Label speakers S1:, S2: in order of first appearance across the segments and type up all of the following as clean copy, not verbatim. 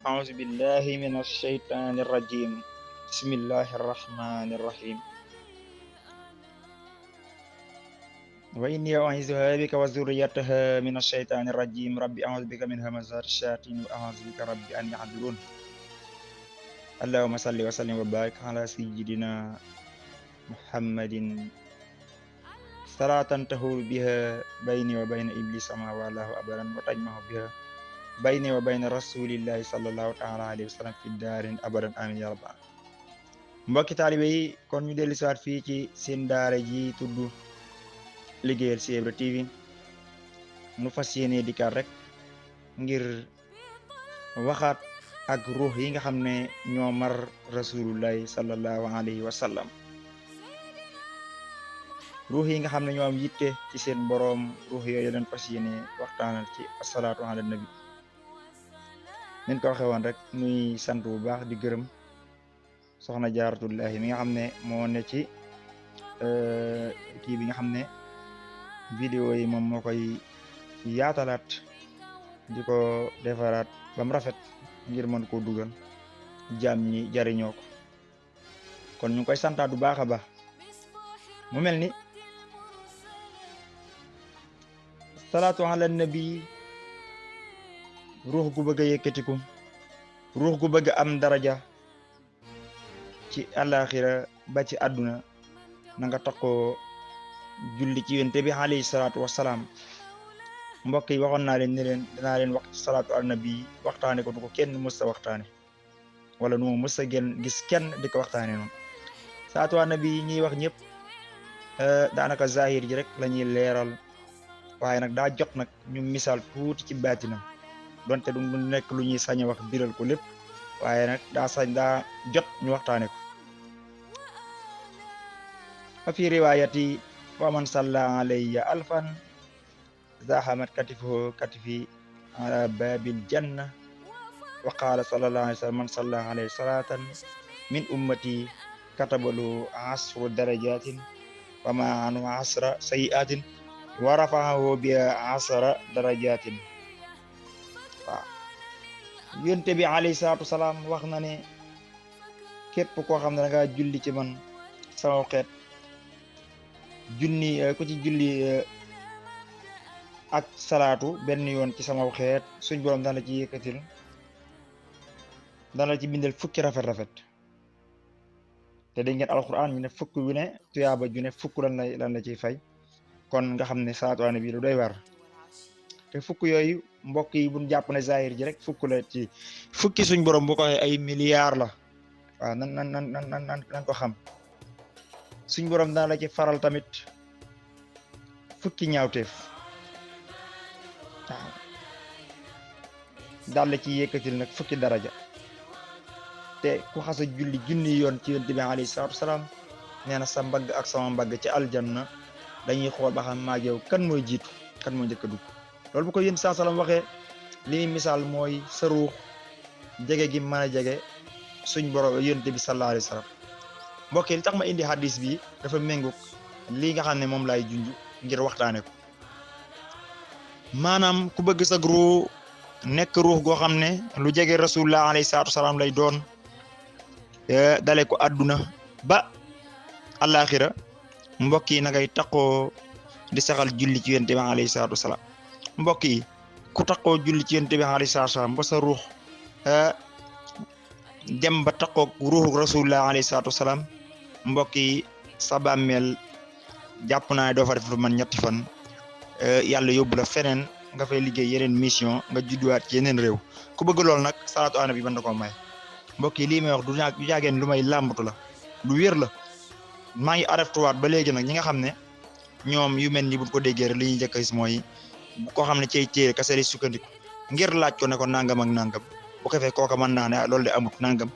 S1: أعوذ بالله من الشيطان الرجيم. بسم الله الرحمن الرحيم. وإني أعيذها بك وذريتها من الشيطان الرجيم. ربي أعوذ بك من همزات الشياطين وأعوذ بك ربي أن يحضرون. اللهم صل وسلم وبارك على سيدنا محمد صلاة تهول بها بيني وبين إبليس ما والاه أبدا وتجمع بها بيني وبين رسول الله صلى الله تعالى عليه وسلم في الدار أبدا آمين يا رب. mbokki taalibe yi kon ñu dellu siwaat fii ci seen daara ji tudd liggéeyal Cheikh Ibra TV nu fas yéene dikkaat rek ngir waxaat ak ruux yi nga xam ne ñoo mar rasulullahi sallallahu alayhi wa sallam, ruux yi nga xam ne ñoo am yitte ci seen boroom. ruux yooyu leen fas yéene waxtaanal ci asalaatu ala nabi. nen ko waxe woon rek nuy sant bu baax di gërëm soxna jaaratullahi mi nga xam ne moo ne ci kii bi nga xam ne vidéo yi moom moo koy yaatalaat di ko defaraat ba mu rafet ngir mën koo dugal jaam ñi jariñoo ko. kon ñu koy santaat bu baax a baax. mu mel ni salaatu ala nabi ruux gu bëgg a yëkkatiku, ruux gu bëgg am daraja ci àllaaxira ba ci àdduna, na nga takkoo julli ci yonent bi alayhi salaatu wasalaam. mbokk yi waxoon naa leen ne leen dinaa leen wax ci salaatu ala nabi waxtaane ko du ko kenn mës a waxtaane, wala nu ma mës a gis kenn di ko waxtaane noonu. salaatu ala nabi ñuy wax ñëpp daanaka zahir ji rek la ñuy leeral, waaye nag daa jot nag ñu misaal tuuti ci baatinam, donte du nekk lu ñuy sañ a wax biral ko lépp, waaye nag daa jot ñu waxtaane ko. fa fi riwaayati wa man salla alayya alfan zahamat katifuhu katifi ala babil janna wa qala sallallahu alayhi wa sallam man salla alayhi salatan min ummati katabalu asru darajatin wa ma anu asra sayiatin wa rafa'ahu bi asra darajatin. waaw yonent bi alayhi salaatu salaam wax na ne képp koo xam ne da nga julli ci man sama xeet ku ci julli ak salaatu benn yoon ci sama xeet suñ borom dana la ci yëkkatil, dana la ci bindal fukki rafet te dégg ngeen alquran ñu ne fukk wi ne tuyaaba ju ne fukk lan la ciy fay. kon nga xam ne salaatu ala nabi lu doy war. te fukk yooyu mbokk yi buñ jàpp ne zahir ji rek fukk la ci fukki suñ borom bu ko waxee ay milliards la. waaw nan ko xam. suñ borom dana la ci faral tamit fukki ñaawteef. waaw daal la ci yëkkatil nag fukki daraja. te ku xasa julli junni yoon ci yonent bi alayhi salaatu salaam nee na sa mbagg ak sama mbagg ci aljanna dañuy xool ba xam maag yow kan mooy jiitu kan mooy njëkk a dugg. loolu bu ko yéen saa salaam waxee li muy misaal mooy sa ruux jege gi mën a jege suñ borom yonent bi sallallahu alayhi wa sallam. mbokk yi li tax ma indi hadis bi dafa méngoog lii nga xam ne moom laay junj ngir waxtaane ko. maanaam ku bëgg sa ruux nekk ruux goo xam ne lu jege rasulullah alayhi salaatu salaam lay doon dale ko àdduna ba àllaaxira. mbokk yi na ngay taqoo di saxal julli ci yonent bi alayhi salaatu salaam. mbokk yi ku taqoo julli ci yonent bi alayhi salaatu salaam ba sa ruux dem ba taqoo ruuxu rasulullah alayhi salaatu salaam, mbokk yi sa bàmmeel jàpp naa ne doo fa def lu man ñetti fan yàlla yóbbu la feneen nga fay liggéey yeneen mission nga judduwaat ci yeneen réew. ku bëgg lool nag salaatu ala nabi mën na koo may. mbokk yi lii may wax du jaageen lu may làmbatu la, lu wér la. maa ngi araftuwaat ba léegi nag ñi nga xam ne ñoom yu mel ni buñ ko déggee rek li ñuy njëkk a gis mooy koo xam ne cay téere kase lay sukkandiku ngir laaj ko ne ko nangam ak nangam bu ko fee kooka mën naa ne loolu de amut nangam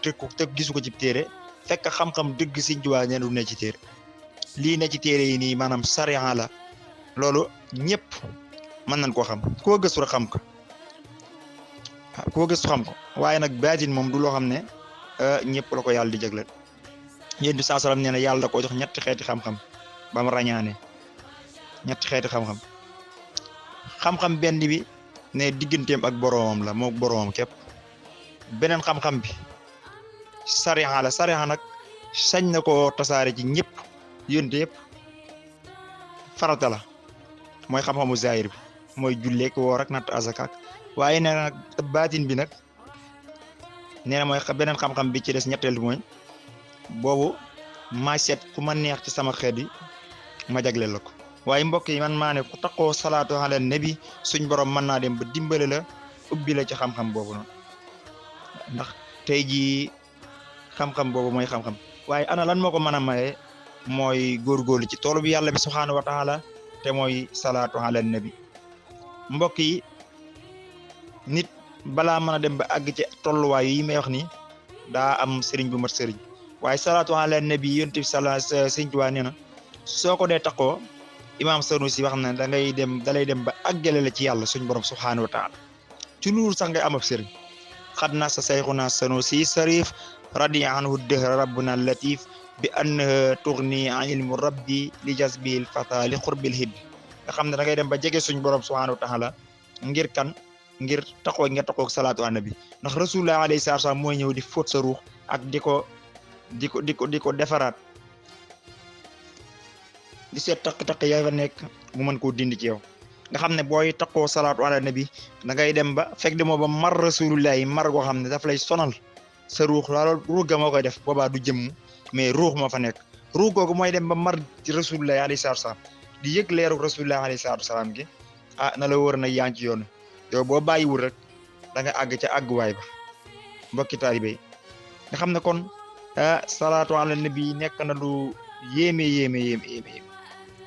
S1: te gisu ko ci téere, fekk xam-xam dëgg Sëñ Tuubaa ne du ne ci téere. lii ne ci téere yi nii maanaam sariya la, loolu ñëpp mën nañ koo xam, koo gëstu rek xam ko. koo gëstu xam ko. waaye nag baatin moom du loo xam ne ñëpp la ko yàlla di jagleel. yéen bi saa salaam nee na yàlla da koo jox ñetti xeeti xam-xam ba mu ràññaane ñetti xeeti xam-xam. xam-xam benn bi ne digganteem ak boroomam la moog boroomam képp. beneen xam-xam bi sariya la sariya nag sañ na ko tasaare ci ñëpp yonte yëpp farata la mooy xam-xamu zahir bi mooy julleek woor ak natt azaka waaye nee na nag baatin bi nag nee na mooy beneen xam-xam bi ci des ñetteel bi mooy boobu maa seet ku ma neex ci sama xeet yi ma jagleel la ko waaye mbokk yi man maa ne ku takkoo salaatu ala nabi suñ borom mën naa dem ba dimbale la ubbi la ci xam-xam boobu noonu ndax tey jii xam-xam boobu mooy xam-xam waaye ana lan moo ko mën a maye mooy góorgóorlu ci toolu bi yàlla bi subhaanahu wa taala te mooy salaatu ala nabi mbokk yi nit balaa mën a dem ba àgg ci tolluwaay yi may wax ni daa am sëriñ bu mat sëriñ waaye salaatu ala nabi yonent bi sëriñ Tuubaa nee na soo ko dee takkoo imaam Sanusi wax na dalay dem ba àggale la ci yàlla suñ borom subhaanahu wa taala ci loolu sax ngay am ab sëriñ xad na sa sayxuna Sanusi sarif radiya anhu dëhra rabbuna latif bi annaha tughni an ilmu rabbi li jazbil fata li xurbil hibbi nga xam ne da ngay dem ba jege suñ borom subhaanahu wa taala ngir kan ngir taxoo nga taxoo salaatu ala nabi ndax rasulullah alayhi salaatu salaam mooy ñëw di fóot sa ruux ak di ko defaraat di seet taq-taq yaa fa nekk mu mën koo dindi ci yow nga xam ne booy taxoo salaatu ala nabi da ngay dem ba fekk demoo ba mar rasulullah yi mar goo xam ne daf lay sonal sa ruux loolu ruux ga moo koy def boobaa du jëmm mais ruux moo fa nekk ruux googu mooy dem ba mar ci rasulullah alayhi salaatu salaam di yëg leeru rasulullah alayhi salaatu salaam gi na la wóor na yaa ngi ci yoon yow boo bàyyiwul rek da nga àgg ca àgguwaay ba mbokki taalibe yi nga xam ne kon salaatu ala nabi nekk na lu yéeme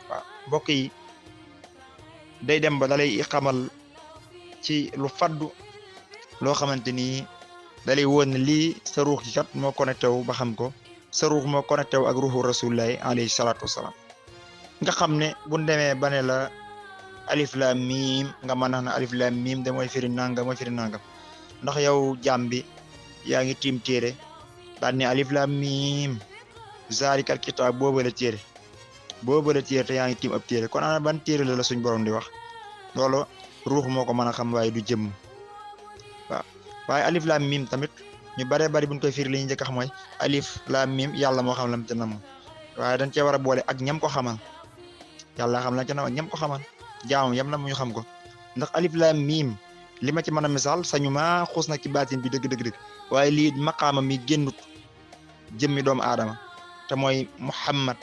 S1: waaw mbokk yi day dem ba dalay xamal ci lu faddu loo xamante ni dalay woon ne lii sa ruux gi kat moo connecté wu ba xam ko sa ruux moo connecté wu ak ruuxu rasulillahi alayhi salaatu wasalaam nga xam ne bu demee ba ne la alif lam mim nga mën na alif lam mim de mooy firi nangam ndax yow jaam bi yaa ngi tiim téere daan ne alif lam mim zaalikal kitaab boobu la téere te yaa ngi tiim ab téere kon ana ban téere la suñ borom di wax loolu ruux moo ko mën a xam waaye du jëmm waaw waaye alif lam mim tamit ñu bare bari buñ koy firi li ñu njëkk a xam mooy alif lam mim yàlla moo xam lam ca nam waaye dañ cee war a boole ak ñam ko xamal yàlla xam lam ca nam ak ñam ko xamal jaamam yam na mu ñu xam ko ndax alif lam mim li ma ci mën a misaal sañu ma xuus na ci baatin bi dëgg waaye lii maqaama mi génnut jëmmi doomu aadama te mooy Muhammad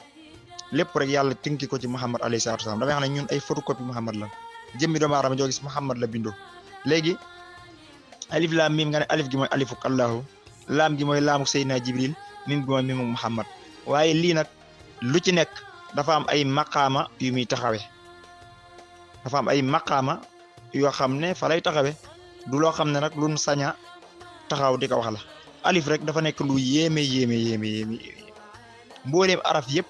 S1: lépp rek yàlla tënki ko ci Muhammad alayhi salaatu wasalaam damay xam ne ñun ay photocopie Muhammad la jëmmi doomu aadama joo gis Muhammad la bindoo léegi alif lam mim nga ne alif gi mooy alifuk Allahu laam gi mooy laamuk Seydina Jibril mim gi mooy mimuk Muhammad waaye lii nag lu ci nekk dafa am ay maqaama yu muy taxawee dafa am ay maqaama yoo xam ne fa lay taxawee du loo xam ne nag luñ saña taxaw di ko wax la alif rek dafa nekk lu yéeme mbooleem araf yëpp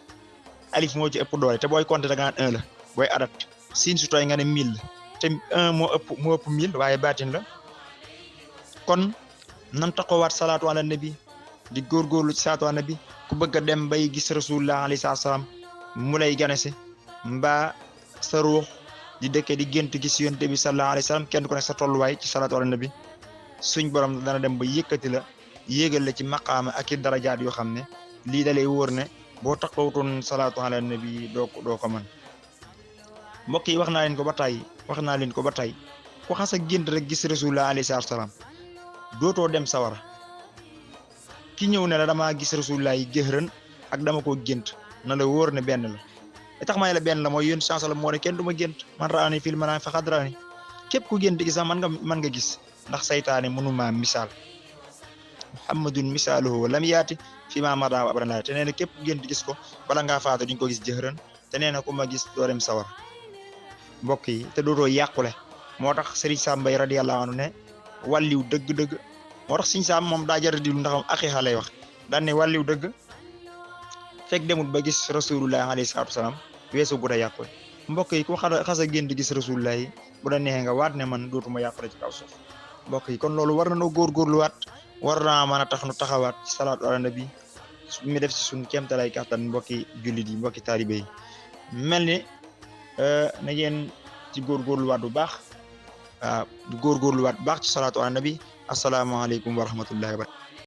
S1: alif moo ci ëpp doole te booy compter da nga naan 1 la booy adat siin su tooy nga ne 1000 te 1 moo ëpp 1000 waaye baatin la kon nan taxawaat salaatu ala nabi di góorgóorlu ci salaatu ala nabi ku bëgg a dem bay gis rasulullah alayhi salaam mu lay ganesi mbaa sa ruux di dëkke di gént gis yonent bi sallallahu alayhi wasallam kenn ku nekk sa tolluwaay ci salaatu ala nabi suñ borom dana dem ba yëkkati la yéegal la ci maqaama ak i darajaat yoo xam ne lii da lay wóor ne boo taxawutoon salaatu ala nabi doo ko mën mbokk yi wax naa leen ko ba tey ku xas a gént rek gis rasulullah alayhi salaam dootoo dem sawara ki ñëw ne la damaa gis rasulullah yi jëhran ak dama ko gént na la wóor ne benn la li tax may la benn la mooy yéen chance la moo ne kenn du ma gént man raani fil manaam faqad raani képp ku gént gis sax mën nga gis ndax saytaane mënuma misaal muhammadun misaaluhu lam yaati fi ma mada abrana te nee na képp ku gént gis ko bala ngaa faatu di nga ko gis jëhran te nee na ku ma gis doo dem sawar mbokk yi te dootoo yàqule moo tax Serigne Sam Mbaye radiyallahu anhu ne wàlliw dëgg moo tax Serigne Sam moom daa jar di lu ndax aqiqa lay wax daan ne wàlliw dëgg fekk demul ba gis rasulullah alayhi salaatu wasalaam weesu gu da yàqule mbokk yi ku xas a gént gis rasulullah yi bu da neexee nga waat ne man dootuma yàqule ci kaw suuf mbokk yi kon loolu war na noo góorgóorluwaat war naa mën a tax nu taxawaat ci salaatu ala nabi mi def ci suñu kéemtalaay kàttan mbokki jullit yi mbokki taalibe yi mel ni na ngeen ci góorgóorluwaat bu baax góorgóorluwaat baax ci salaatu ala nabi asalaamaaleykum wa rahmatullahi wa barakatuh